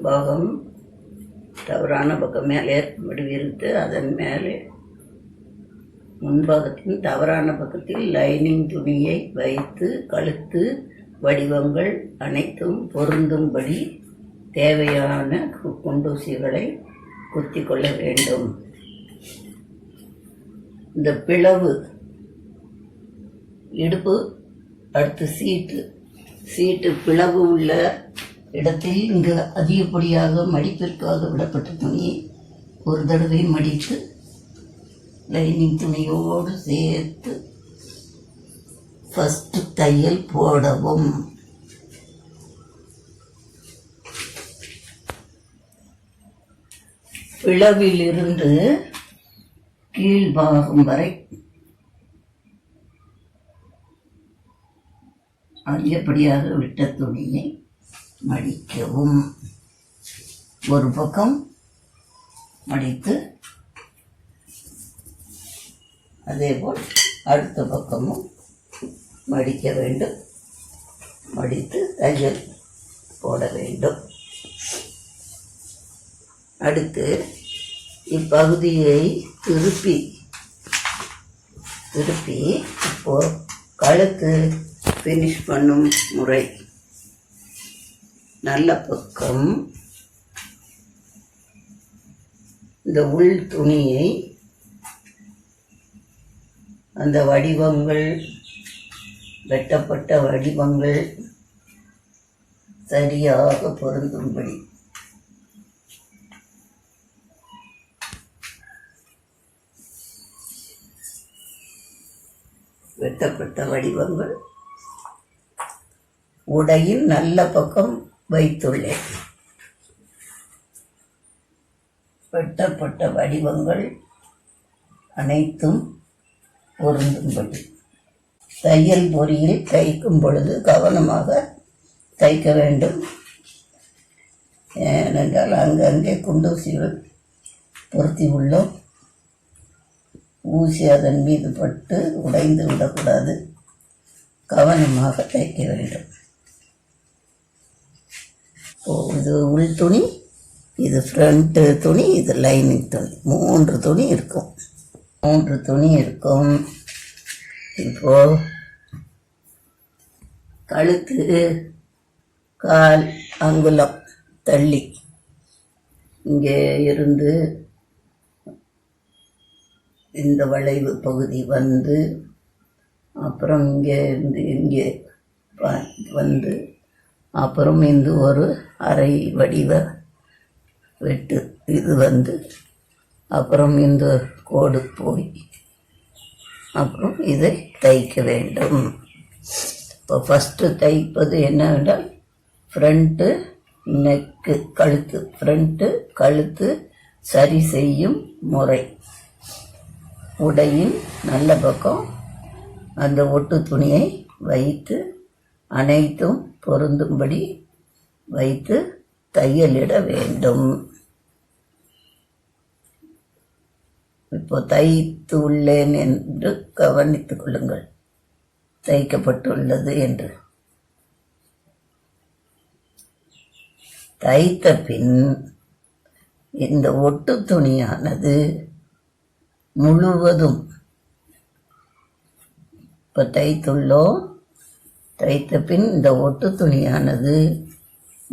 முன்பாகம் தவறான பக்கம் மேலே ஏற்படி விரித்து அதன் மேலே முன்பாகத்தின் தவறான பக்கத்தில் லைனிங் துணியை வைத்து கழுத்து வடிவங்கள் அனைத்தும் பொருந்தும்படி தேவையான குண்டூசிகளை குத்தி கொள்ள வேண்டும். இந்த பிளவு இடுப்பு அடுத்து சீட்டு பிளவு உள்ள இடத்தில் இங்கு அதிகப்படியாக மடிப்பிற்காக விடப்பட்ட துணியை ஒரு தடவை மடித்து லைனிங் துணியோடு சேர்த்து ஃபஸ்ட்டு தையல் போடவும். பிளவிலிருந்து கீழ்பாகம் வரை அதிகப்படியாக விட்ட துணியை மடிக்கவும். ஒரு பக்கம் மடித்து அதேபோல் அடுத்த பக்கமும் மடிக்க வேண்டும். மடித்து தையல் போட வேண்டும். அடுத்து இப்பகுதியை திருப்பி இப்போ கழுத்து ஃபினிஷ் பண்ணும் முறை. நல்ல பக்கம் இந்த உள் துணியை அந்த வடிவங்கள் வெட்டப்பட்ட வடிவங்கள் சரியாக பொருந்தும்படி வெட்டப்பட்ட வடிவங்கள் உடையின் நல்ல பக்கம் வைத்துள்ளேன். வெட்டப்பட்ட வடிவங்கள் அனைத்தும் பொருந்தும்படி தையல் பொறியில் தைக்கும் பொழுது கவனமாக தைக்க வேண்டும். ஏனென்றால் அங்கங்கே குண்டூசிகள் பொருத்தி உள்ளோம். ஊசி அதன் மீது பட்டு உடைந்து விடக்கூடாது. கவனமாக தைக்க வேண்டும். இது உள் துணி, இது ஃப்ரண்ட்டு துணி, இது லைனிங் துணி. 3 துணி இருக்கும். இப்போது கழுத்து 1/4 அங்குலம் தள்ளி இங்கே இருந்து இந்த வளைவு பகுதி வந்து அப்புறம் இங்கே இருந்து இங்கே வந்து அப்புறம் இந்த ஒரு அரை வடிவ வெட்டு இது வந்து அப்புறம் இந்த கோடு போய் அப்புறம் இதை தைக்க வேண்டும். இப்போ ஃபஸ்ட்டு தைப்பது என்னவென்றால் ஃப்ரண்ட்டு நெக்கு கழுத்து சரி செய்யும் முறை. உடையின் நல்ல பக்கம் அந்த ஒட்டு துணியை வைத்து அனைத்தும் பொருந்தும்படி வைத்து தையலிட வேண்டும். இப்போ தைத்து உள்ளேன் என்று கவனித்துக் கொள்ளுங்கள். தைக்கப்பட்டுள்ளது என்று தைத்த பின் இந்த ஒட்டு துணியானது முழுவதும் இப்போ தைத்த பின் இந்த ஒட்டு துணியானது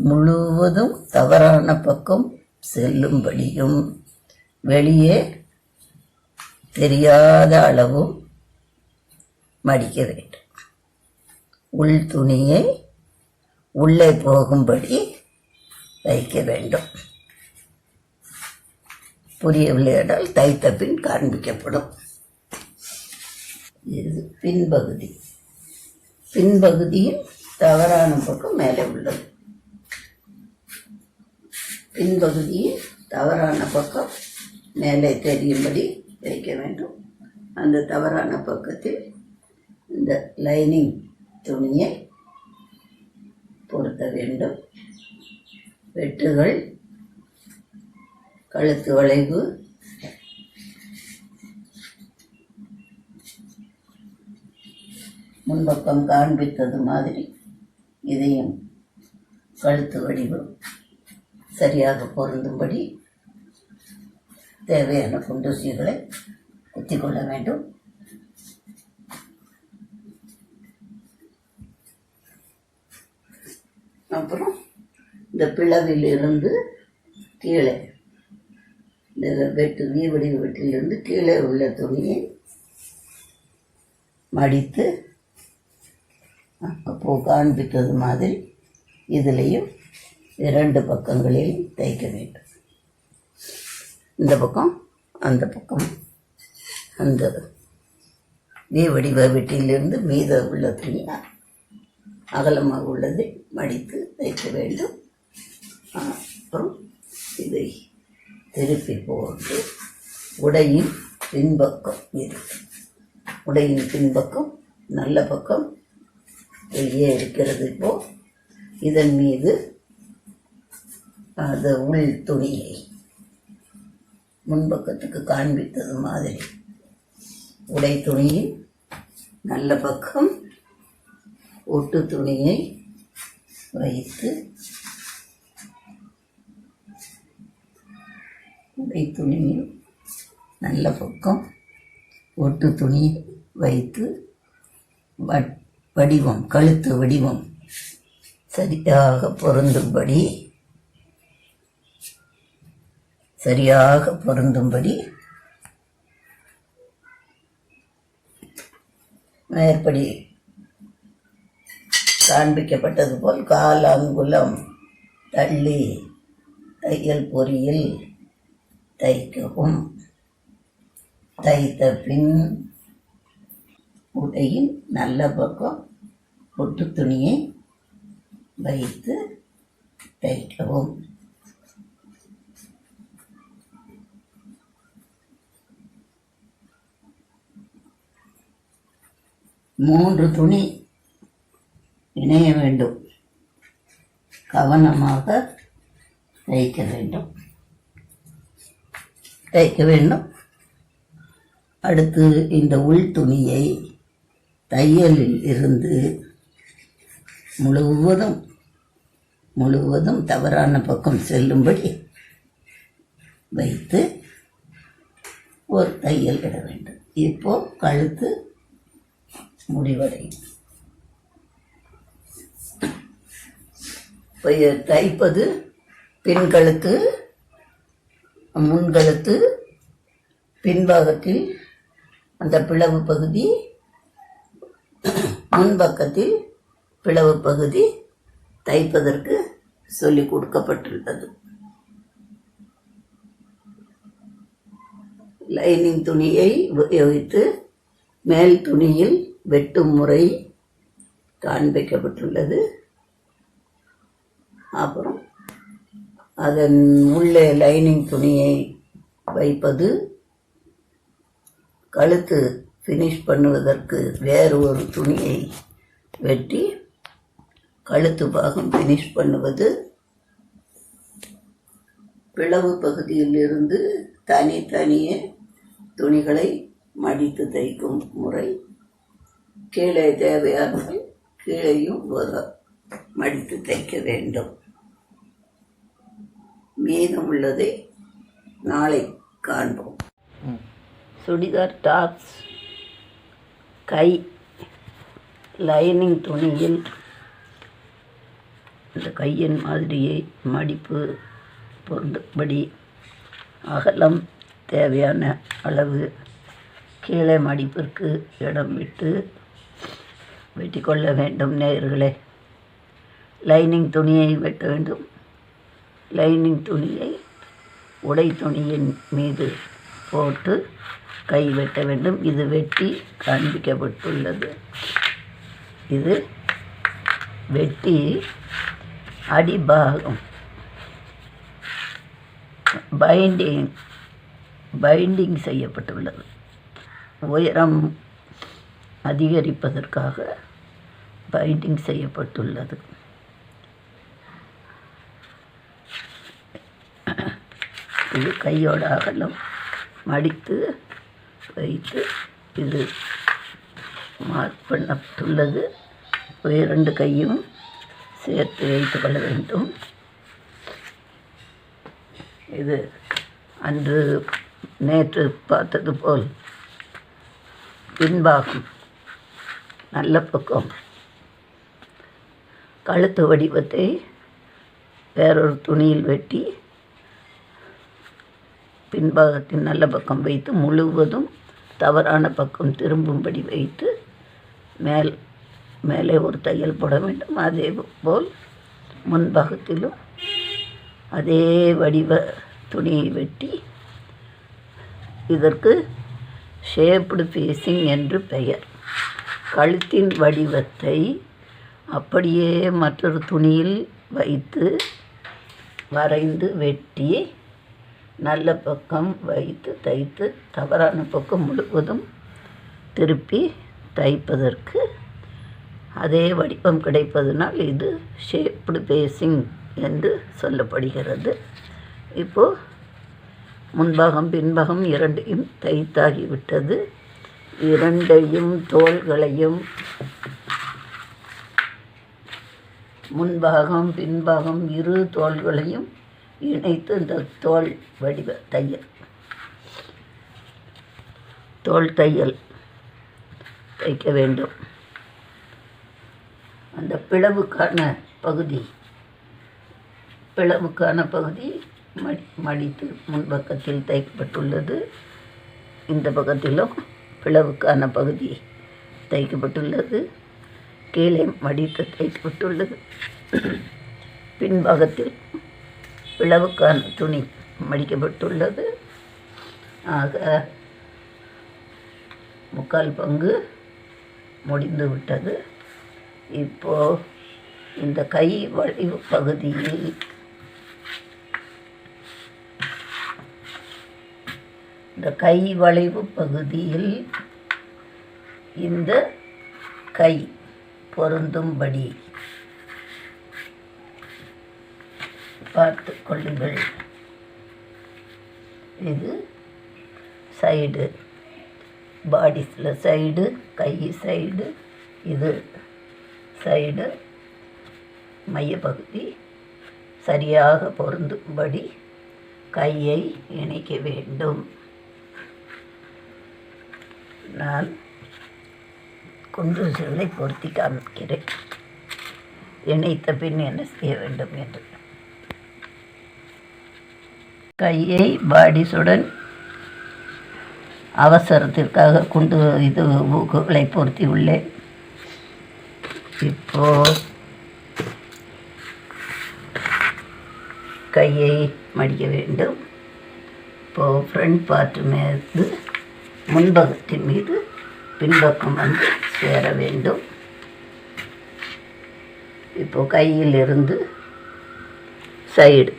முழுவதும் தவறான பக்கம் செல்லும்படியும் வெளியே தெரியாத அளவும் மடிக்க வேண்டும். உள் துணியை உள்ளே போகும்படி தைக்க வேண்டும். புரியவில்லை என்றால் தைத்த பின் காண்பிக்கப்படும். இது பின்பகுதியில் தவறான பக்கம் மேலே உள்ளது. பின்பகுதியில் தவறான பக்கம் மேலே தெரியும்படி வைக்க வேண்டும். அந்த தவறான பக்கத்தில் இந்த லைனிங் துணியை பொருத்த வேண்டும். வெட்டுகள், கழுத்து வளைவு, முன்பக்கம் காண்பித்தது மாதிரி இதையும் கழுத்து வடிவம் சரியாக பொருந்தும்படி தேவையான குண்டூசிகளை குத்திக்கொள்ள வேண்டும். அப்புறம் இந்த பிளவிலிருந்து கீழே இந்த வீவடிவு வெட்டிலிருந்து கீழே உள்ள துணியை மடித்து அப்போ காண்பித்தது மாதிரி இதிலையும் 2 பக்கங்களில் தைக்க வேண்டும். இந்த பக்கம் அந்த பக்கம் அந்த வீவடிவ வெட்டிலிருந்து மீத உள்ள துணி அகலமாக உள்ளதை மடித்து தைக்க வேண்டும். அப்புறம் இதை திருப்பி போட்டு உடையின் பின்பக்கம் இருக்கு. உடையின் பின்பக்கம் நல்ல பக்கம் வெளியே இருக்கிறது. இப்போ இதன் மீது அது உள் துணியை முன்பக்கத்துக்கு காண்பித்தது மாதிரி உடை துணியின் நல்ல பக்கம் ஒட்டு துணியை வைத்து உடை துணியில் நல்ல பக்கம் ஒட்டு துணியை வைத்து வடிவம் கழுத்து வடிவம் சரியாக பொருந்தும்படி மேற்படி காண்பிக்கப்பட்டது போல் 1/4 அங்குலம் தள்ளி தையல் பொறியில் தைக்கவும். தைத்த பின் உடையின் நல்ல பக்கம் ஒட்டு துணியை வைத்து தைக்கவும். மூன்று துணி இணைய வேண்டும். கவனமாக தைக்க வேண்டும். அடுத்து இந்த உள் துணியை தையலில் இருந்து முழுவதும் தவறான பக்கம் செல்லும்படி வைத்து ஒரு தையல் இட வேண்டும். இப்போ கழுத்து முடிவடையும். தைப்பது பின்கழுத்து, முன்கழுத்து, பின்பாகத்தில் அந்த பிளவு பகுதி, முன்பக்கத்தில் பிளவு பகுதி தைப்பதற்கு சொல்லிக் கொடுக்கப்பட்டுள்ளது. லைனிங் துணியை உபயோகித்து மேல் துணியில் வெட்டும் முறை காண்பிக்கப்பட்டுள்ளது. அப்புறம் அதன் உள்ளே லைனிங் துணியை வைப்பது, கழுத்து ஃபினிஷ் பண்ணுவதற்கு வேறு ஒரு துணியை வெட்டி கழுத்து பாகம் ஃபினிஷ் பண்ணுவது, பிளவு பகுதியில் இருந்து தனித்தனியே துணிகளை மடித்து தைக்கும் முறை, கீழே தேவையானவை கீழேயும் மடித்து தைக்க வேண்டும். மீதம் உள்ளதை நாளை காண்போம். சுடிதார் டாப்ஸ் கை லைனிங் துணியில் இந்த கையின் மாதிரியை மடிப்பு பொருந்தபடி அகலம் தேவையான அளவு கீழே மடிப்பிற்கு இடம் விட்டு வெட்டிக்கொள்ள வேண்டும். நேயர்களே, லைனிங் துணியை வெட்ட வேண்டும். லைனிங் துணியை உடை துணியின் மீது போட்டு கை வெட்ட வேண்டும். இது வெட்டி காண்பிக்கப்பட்டுள்ளது. இது வெட்டி அடிபாகம் பைண்டிங் செய்யப்பட்டுள்ளது. உயரம் அதிகரிப்பதற்காக பைண்டிங் செய்யப்பட்டுள்ளது. இது கையோட அகலம் மடித்து வைத்து இது மார்க் பண்ணப்பட்டுள்ளது. 2 கையும் சேர்த்து வைத்து கொள்ள வேண்டும். இது அன்று நேற்று பார்த்தது போல் பின்பாகம் நல்ல பக்கம் கழுத்து வடிவத்தை வேறொரு துணியில் வெட்டி பின்பாகத்தின் நல்ல பக்கம் வைத்து முழுவதும் தவறான பக்கம் திரும்பும்படி வைத்து மேலே ஒரு தையல் போட வேண்டும். அதே போல் முன்பாகத்திலும் அதே வடிவ துணியை வெட்டி, இதற்கு ஷேப்டு ஃபேஸிங் என்று பெயர். கழுத்தின் வடிவத்தை அப்படியே மற்றொரு துணியில் வைத்து வரைந்து வெட்டி நல்ல பக்கம் வைத்து தைத்து தவறான பக்கம் முழுவதும் திருப்பி தைப்பதற்கு அதே வடிவம் கிடைப்பதனால் இது ஷேப்டு ஃபேஸிங் என்று சொல்லப்படுகிறது. இப்போது முன்பாகம் பின்பாகம் இரண்டையும் தைத்தாகிவிட்டது. இரண்டையும் தோள்களையும் முன்பாகம் பின்பாகம் இரு தோள்களையும் இணைத்து இந்த தோள் வடிவ தையல் தோள் தையல் தைக்க வேண்டும். அந்த பிளவுக்கான பகுதி மடித்து முன்பக்கத்தில் தைக்கப்பட்டுள்ளது. இந்த பக்கத்திலும் பிளவுக்கான பகுதி தைக்கப்பட்டுள்ளது. கீழே மடித்து தைக்கப்பட்டுள்ளது. பின்பாகத்தில் பிளவுக்கான துணி மடிக்கப்பட்டுள்ளது. ஆக 3/4 பங்கு முடிந்து விட்டது. இப்போது இந்த கை வளைவு பகுதியில் இந்த கை பொருந்தும்படி பார்த்து கொள்ளுங்கள். இது சைடு, பாடிஸில் சைடு, கை சைடு, இது சைடு, மையப்பகுதி சரியாக பொருந்தும்படி கையை இணைக்க வேண்டும். நான் குண்டூசிகளை பொருத்தி காமிக்கிறேன், இணைத்த பின் என்ன செய்ய வேண்டும் என்று. கையை பாடிஸுடன் அவசரத்திற்காக ஊக்குகளை பொருத்தி உள்ளேன். இப்போ கையை மடிக்க வேண்டும். இப்போது ஃப்ரண்ட் பார்ட்டு மீது முன்பக்கத்தின் மீது பின்பக்கம் வந்து சேர வேண்டும். இப்போது கையிலிருந்து சைடு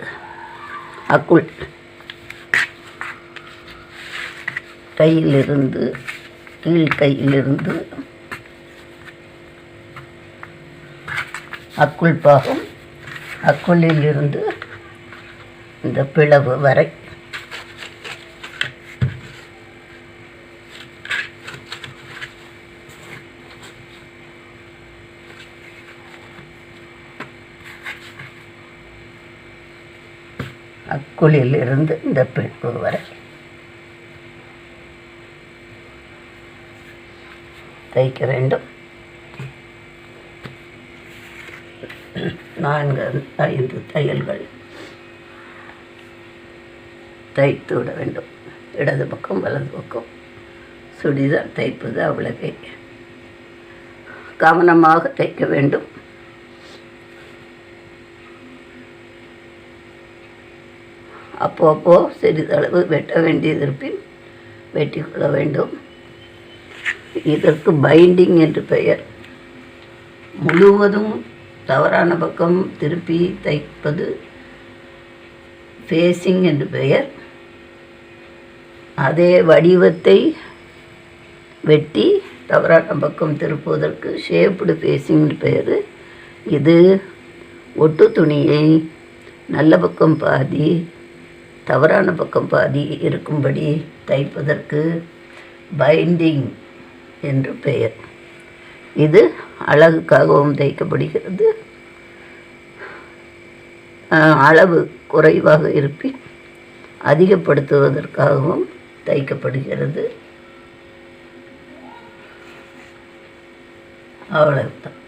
அக்குள், கையிலிருந்து கையிலிருந்து அக்குள் பாகம், அக்குளிலிருந்து இந்த பிளவு வரை அக்குளிலிருந்து இந்த பிளவு வரை தைக்க வேண்டும். 4-5 தையல்கள் தைத்து விட வேண்டும். இடது பக்கம் வலது பக்கம் சுடிதார் தைப்பது அவ்வளவே. கவனமாக தைக்க வேண்டும். அப்போ சிறிதளவு வெட்ட வேண்டியது இருப்பின் வெட்டிக்கொள்ள வேண்டும். இதற்கு பைண்டிங் என்று பெயர். முழுவதும் தவறான பக்கம் திருப்பி தைப்பது ஃபேஸிங் என்று பெயர். அதே வடிவத்தை வெட்டி தவறான பக்கம் திருப்புவதற்கு ஷேப்டு ஃபேஸிங் என்று பெயர். இது ஒட்டு துணியை நல்ல பக்கம் பாதி தவறான பக்கம் பாதி இருக்கும்படி தைப்பதற்கு பைண்டிங் என்று பெயர். இது அழகுக்காகவும் தைக்கப்படுகிறது. அளவு குறைவாக இருப்பின் அதிகப்படுத்துவதற்காகவும் தைக்கப்படுகிறது. அவ்வளவுதான்.